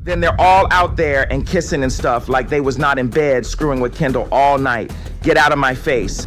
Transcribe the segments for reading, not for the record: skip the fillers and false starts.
Then they're all out there and kissing and stuff like they was not in bed screwing with Kendall all night. Get out of my face.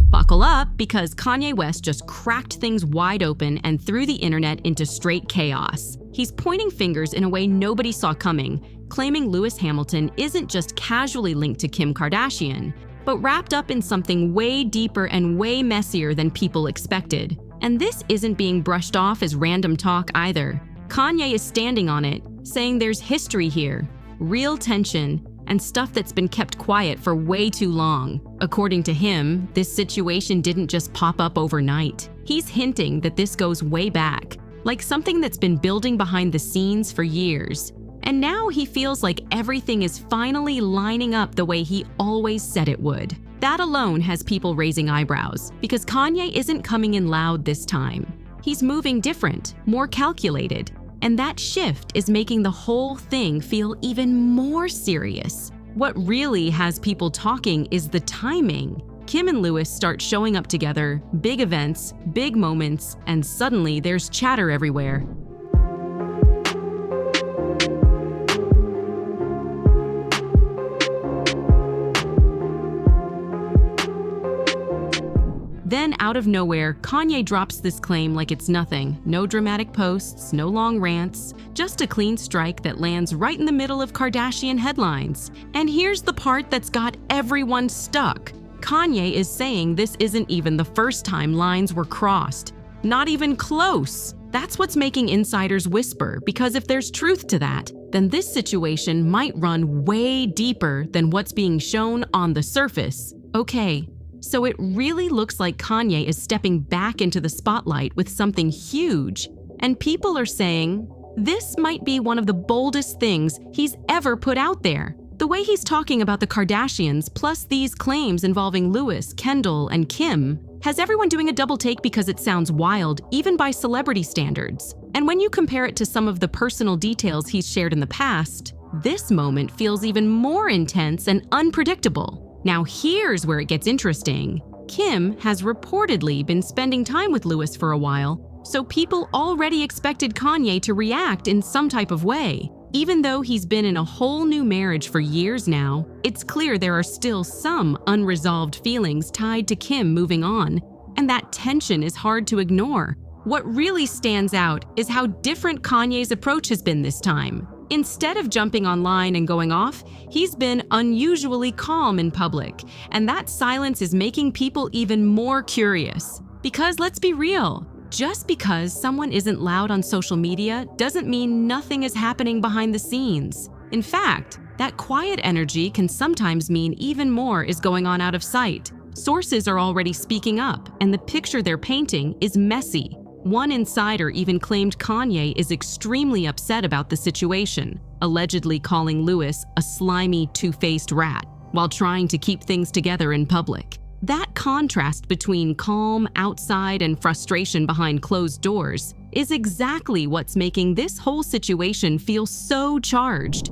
Buckle up, because Kanye West just cracked things wide open and threw the internet into straight chaos. He's pointing fingers in a way nobody saw coming, claiming Lewis Hamilton isn't just casually linked to Kim Kardashian, but wrapped up in something way deeper and way messier than people expected. And this isn't being brushed off as random talk either. Kanye is standing on it, saying there's history here, real tension, and stuff that's been kept quiet for way too long. According to him, this situation didn't just pop up overnight. He's hinting that this goes way back, like something that's been building behind the scenes for years. And now he feels like everything is finally lining up the way he always said it would. That alone has people raising eyebrows, because Kanye isn't coming in loud this time. He's moving different, more calculated. And that shift is making the whole thing feel even more serious. What really has people talking is the timing. Kim and Lewis start showing up together, big events, big moments, and suddenly there's chatter everywhere. Then, out of nowhere, Kanye drops this claim like it's nothing. No dramatic posts, no long rants, just a clean strike that lands right in the middle of Kardashian headlines. And here's the part that's got everyone stuck. Kanye is saying this isn't even the first time lines were crossed. Not even close. That's what's making insiders whisper, because if there's truth to that, then this situation might run way deeper than what's being shown on the surface. Okay. So it really looks like Kanye is stepping back into the spotlight with something huge. And people are saying, this might be one of the boldest things he's ever put out there. The way he's talking about the Kardashians, plus these claims involving Lewis, Kendall, and Kim, has everyone doing a double take because it sounds wild, even by celebrity standards. And when you compare it to some of the personal details he's shared in the past, this moment feels even more intense and unpredictable. Now here's where it gets interesting. Kim has reportedly been spending time with Lewis for a while, so people already expected Kanye to react in some type of way. Even though he's been in a whole new marriage for years now, it's clear there are still some unresolved feelings tied to Kim moving on, and that tension is hard to ignore. What really stands out is how different Kanye's approach has been this time. Instead of jumping online and going off, he's been unusually calm in public, and that silence is making people even more curious. Because let's be real, just because someone isn't loud on social media doesn't mean nothing is happening behind the scenes. In fact, that quiet energy can sometimes mean even more is going on out of sight. Sources are already speaking up, and the picture they're painting is messy. One insider even claimed Kanye is extremely upset about the situation, allegedly calling Lewis a slimy, two-faced rat, while trying to keep things together in public. That contrast between calm outside and frustration behind closed doors is exactly what's making this whole situation feel so charged.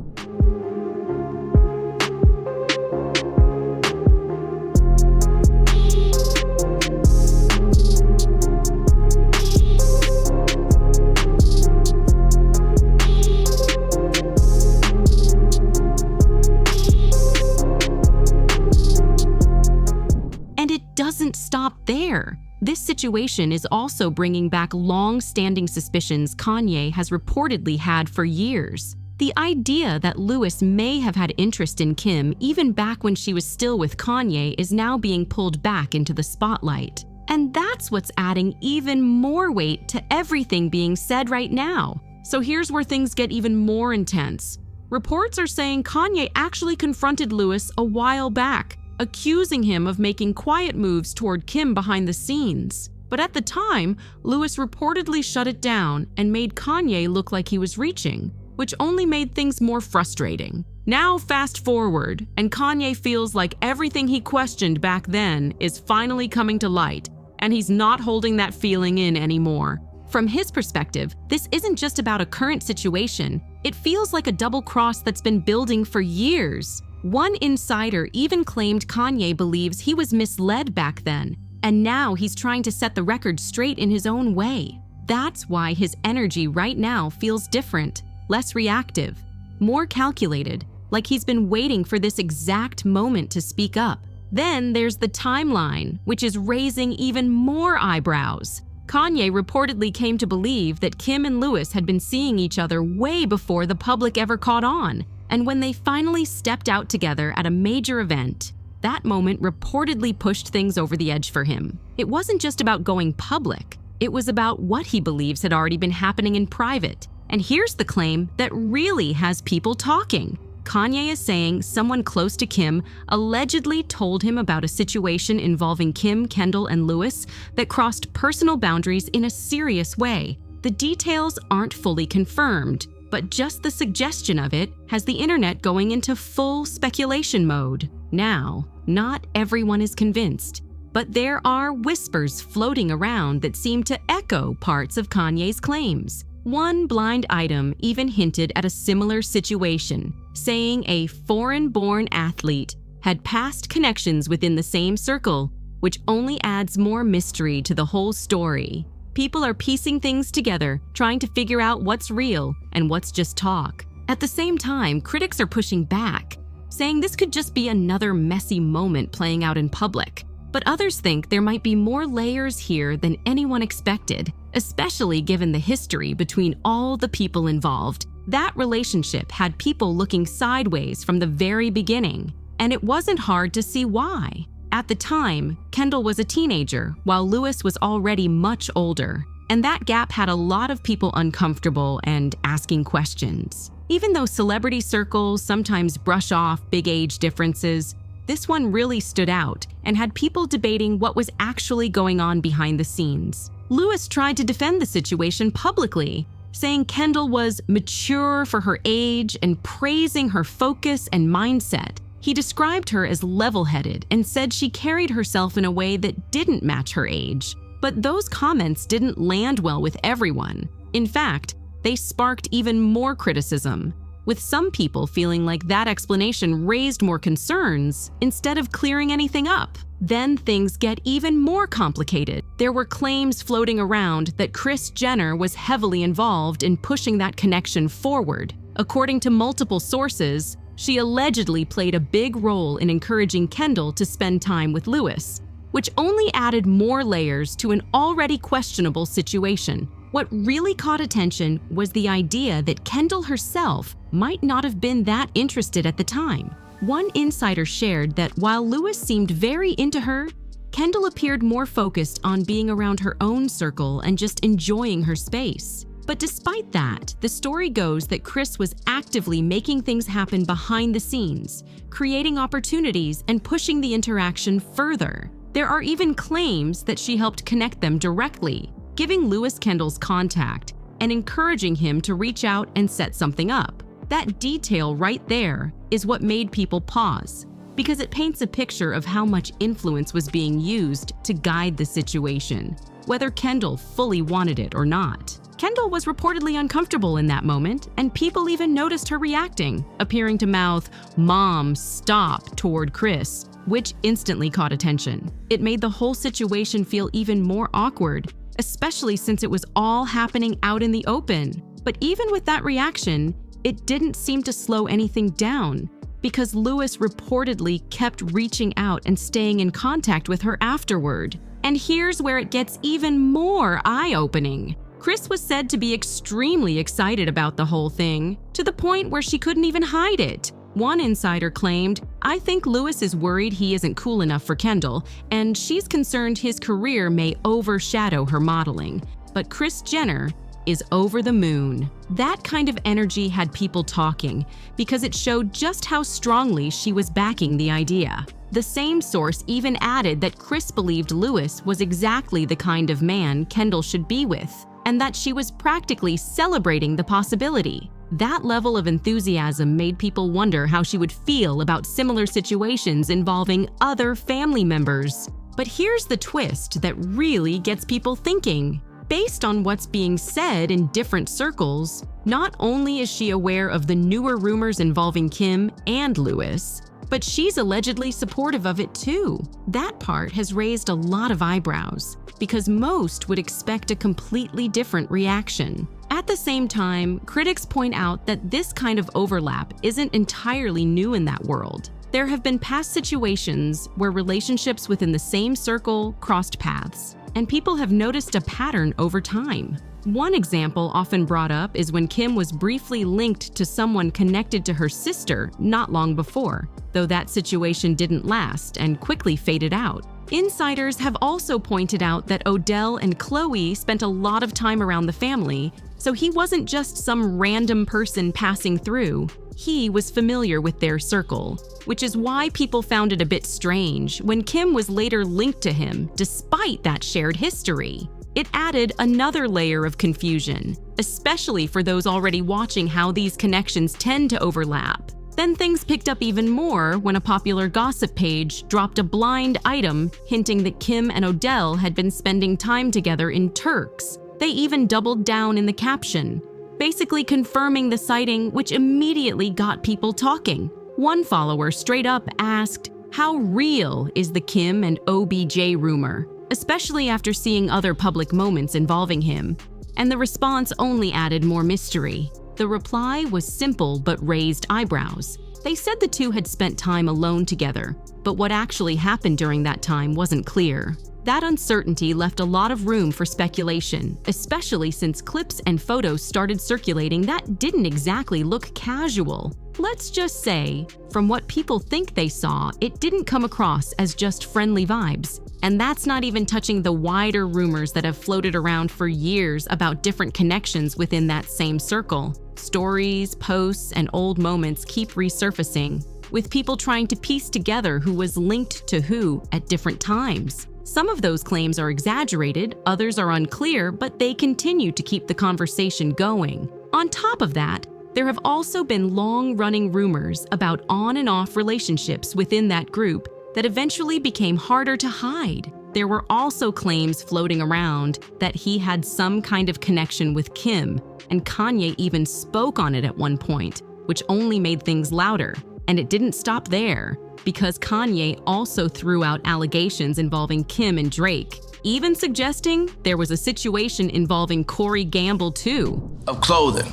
Doesn't stop there. This situation is also bringing back long-standing suspicions Kanye has reportedly had for years. The idea that Lewis may have had interest in Kim even back when she was still with Kanye is now being pulled back into the spotlight. And that's what's adding even more weight to everything being said right now. So here's where things get even more intense. Reports are saying Kanye actually confronted Lewis a while back, accusing him of making quiet moves toward Kim behind the scenes. But at the time, Lewis reportedly shut it down and made Kanye look like he was reaching, which only made things more frustrating. Now fast forward, and Kanye feels like everything he questioned back then is finally coming to light, and he's not holding that feeling in anymore. From his perspective, this isn't just about a current situation. It feels like a double cross that's been building for years. One insider even claimed Kanye believes he was misled back then, and now he's trying to set the record straight in his own way. that's why his energy right now feels different, less reactive, more calculated, like he's been waiting for this exact moment to speak up. Then there's the timeline, which is raising even more eyebrows. Kanye reportedly came to believe that Kim and Lewis had been seeing each other way before the public ever caught on. And when they finally stepped out together at a major event, that moment reportedly pushed things over the edge for him. It wasn't just about going public. It was about what he believes had already been happening in private. And here's the claim that really has people talking. Kanye is saying someone close to Kim allegedly told him about a situation involving Kim, Kendall, and Lewis that crossed personal boundaries in a serious way. The details aren't fully confirmed, but just the suggestion of it has the internet going into full speculation mode. Now, not everyone is convinced, but there are whispers floating around that seem to echo parts of Kanye's claims. One blind item even hinted at a similar situation, saying a foreign-born athlete had past connections within the same circle, which only adds more mystery to the whole story. People are piecing things together, trying to figure out what's real and what's just talk. At the same time, critics are pushing back, saying this could just be another messy moment playing out in public. But others think there might be more layers here than anyone expected, especially given the history between all the people involved. That relationship had people looking sideways from the very beginning, and it wasn't hard to see why. At the time, Kendall was a teenager, while Lewis was already much older, and that gap had a lot of people uncomfortable and asking questions. Even though celebrity circles sometimes brush off big age differences, this one really stood out and had people debating what was actually going on behind the scenes. Lewis tried to defend the situation publicly, saying Kendall was mature for her age and praising her focus and mindset. He described her as level-headed and said she carried herself in a way that didn't match her age. But those comments didn't land well with everyone. In fact, they sparked even more criticism, with some people feeling like that explanation raised more concerns instead of clearing anything up. Then things get even more complicated. There were claims floating around that Kris Jenner was heavily involved in pushing that connection forward. According to multiple sources, she allegedly played a big role in encouraging Kendall to spend time with Lewis, which only added more layers to an already questionable situation. What really caught attention was the idea that Kendall herself might not have been that interested at the time. One insider shared that while Lewis seemed very into her, Kendall appeared more focused on being around her own circle and just enjoying her space. But despite that, the story goes that Kris was actively making things happen behind the scenes, creating opportunities and pushing the interaction further. There are even claims that she helped connect them directly, giving Lewis Kendall's contact and encouraging him to reach out and set something up. That detail right there is what made people pause, because it paints a picture of how much influence was being used to guide the situation, whether Kendall fully wanted it or not. Kendall was reportedly uncomfortable in that moment, and people even noticed her reacting, appearing to mouth, "Mom, stop," toward Kris, which instantly caught attention. It made the whole situation feel even more awkward, especially since it was all happening out in the open. But even with that reaction, it didn't seem to slow anything down, because Lewis reportedly kept reaching out and staying in contact with her afterward. And here's where it gets even more eye-opening. Kris was said to be extremely excited about the whole thing, to the point where she couldn't even hide it. One insider claimed, "I think Lewis is worried he isn't cool enough for Kendall, and she's concerned his career may overshadow her modeling. But Kris Jenner is over the moon." That kind of energy had people talking, because it showed just how strongly she was backing the idea. The same source even added that Kris believed Lewis was exactly the kind of man Kendall should be with, and that she was practically celebrating the possibility. That level of enthusiasm made people wonder how she would feel about similar situations involving other family members. But here's the twist that really gets people thinking. Based on what's being said in different circles, not only is she aware of the newer rumors involving Kim and Lewis, but she's allegedly supportive of it too. That part has raised a lot of eyebrows, because most would expect a completely different reaction. At the same time, critics point out that this kind of overlap isn't entirely new in that world. There have been past situations where relationships within the same circle crossed paths, and people have noticed a pattern over time. One example often brought up is when Kim was briefly linked to someone connected to her sister not long before, though that situation didn't last and quickly faded out. Insiders have also pointed out that Odell and Khloe spent a lot of time around the family, so he wasn't just some random person passing through. He was familiar with their circle, which is why people found it a bit strange when Kim was later linked to him despite that shared history. It added another layer of confusion, especially for those already watching how these connections tend to overlap. Then things picked up even more when a popular gossip page dropped a blind item hinting that Kim and Odell had been spending time together in Turks. They even doubled down in the caption, basically confirming the sighting, which immediately got people talking. One follower straight up asked, "How real is the Kim and OBJ rumor?" especially after seeing other public moments involving him. And the response only added more mystery. The reply was simple but raised eyebrows. They said the two had spent time alone together, but what actually happened during that time wasn't clear. That uncertainty left a lot of room for speculation, especially since clips and photos started circulating that didn't exactly look casual. Let's just say, from what people think they saw, it didn't come across as just friendly vibes. And that's not even touching the wider rumors that have floated around for years about different connections within that same circle. Stories, posts, and old moments keep resurfacing, with people trying to piece together who was linked to who at different times. Some of those claims are exaggerated, others are unclear, but they continue to keep the conversation going. On top of that, there have also been long-running rumors about on and off relationships within that group that eventually became harder to hide. There were also claims floating around that he had some kind of connection with Kim, and Kanye even spoke on it at one point, which only made things louder. And it didn't stop there, because Kanye also threw out allegations involving Kim and Drake, even suggesting there was a situation involving Corey Gamble too. Of clothing.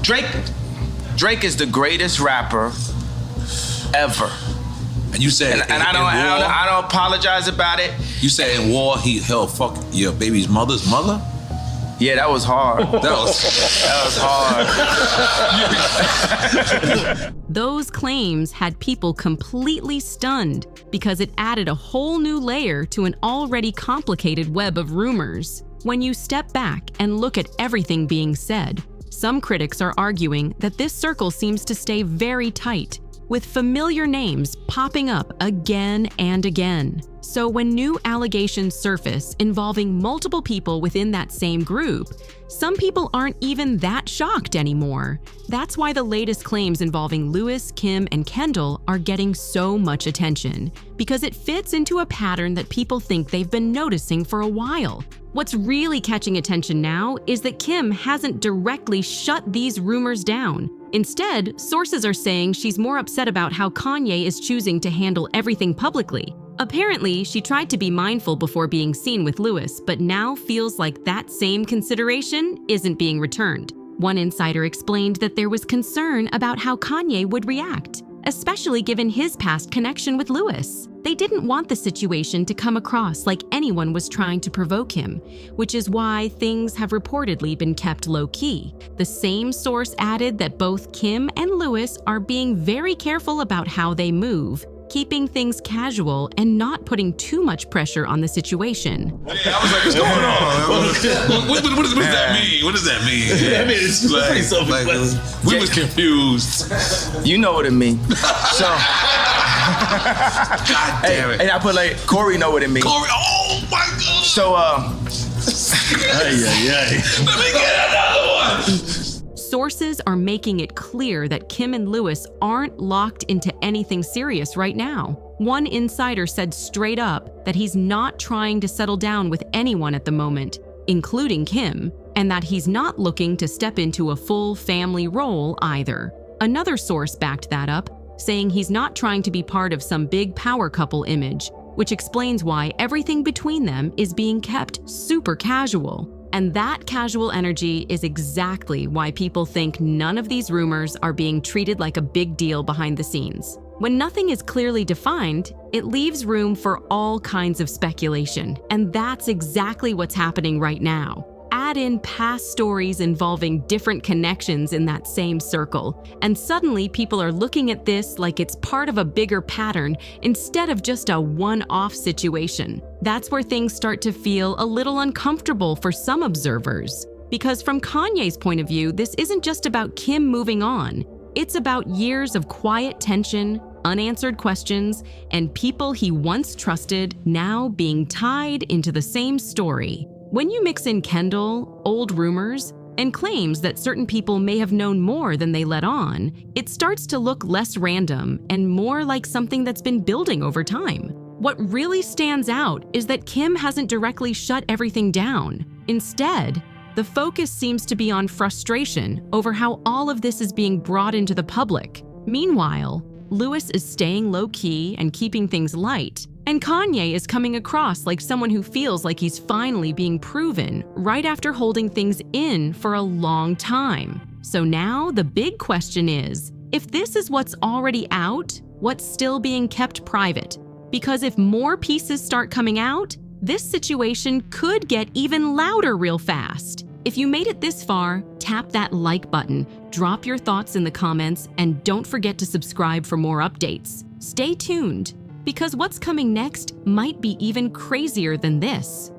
Drake is the greatest rapper ever. And you said, and I don't apologize about it. You said in war he held fuck your baby's mother's mother? Yeah, that was hard. That was hard. Those claims had people completely stunned because it added a whole new layer to an already complicated web of rumors. When you step back and look at everything being said, some critics are arguing that this circle seems to stay very tight, with familiar names popping up again and again. So when new allegations surface involving multiple people within that same group, some people aren't even that shocked anymore. That's why the latest claims involving Lewis, Kim, and Kendall are getting so much attention, because it fits into a pattern that people think they've been noticing for a while. What's really catching attention now is that Kim hasn't directly shut these rumors down. Instead, sources are saying she's more upset about how Kanye is choosing to handle everything publicly. Apparently, she tried to be mindful before being seen with Lewis, but now feels like that same consideration isn't being returned. One insider explained that there was concern about how Kanye would react, especially given his past connection with Lewis. They didn't want the situation to come across like anyone was trying to provoke him, which is why things have reportedly been kept low-key. The same source added that both Kim and Lewis are being very careful about how they move, keeping things casual and not putting too much pressure on the situation. Yeah, I was like, what's going on? What does that mean? What does that mean? Yeah, I mean, it's pretty self-explanatory. We was confused. You know what it means. So, God damn it. And I put like, Corey know what it means. Corey, oh my God. So, Let me get another one. Sources are making it clear that Kim and Lewis aren't locked into anything serious right now. One insider said straight up that he's not trying to settle down with anyone at the moment, including Kim, and that he's not looking to step into a full family role either. Another source backed that up, saying he's not trying to be part of some big power couple image, which explains why everything between them is being kept super casual. And that casual energy is exactly why people think none of these rumors are being treated like a big deal behind the scenes. When nothing is clearly defined, it leaves room for all kinds of speculation, and that's exactly what's happening right now. Add in past stories involving different connections in that same circle, and suddenly people are looking at this like it's part of a bigger pattern instead of just a one-off situation. That's where things start to feel a little uncomfortable for some observers. Because from Kanye's point of view, this isn't just about Kim moving on. It's about years of quiet tension, unanswered questions, and people he once trusted now being tied into the same story. When you mix in Kendall, old rumors, and claims that certain people may have known more than they let on, it starts to look less random and more like something that's been building over time. What really stands out is that Kim hasn't directly shut everything down. Instead, the focus seems to be on frustration over how all of this is being brought into the public. Meanwhile, Lewis is staying low-key and keeping things light, and Kanye is coming across like someone who feels like he's finally being proven right after holding things in for a long time. So now the big question is, if this is what's already out, what's still being kept private? Because if more pieces start coming out, this situation could get even louder real fast. If you made it this far, tap that like button, drop your thoughts in the comments, and don't forget to subscribe for more updates. Stay tuned, because what's coming next might be even crazier than this.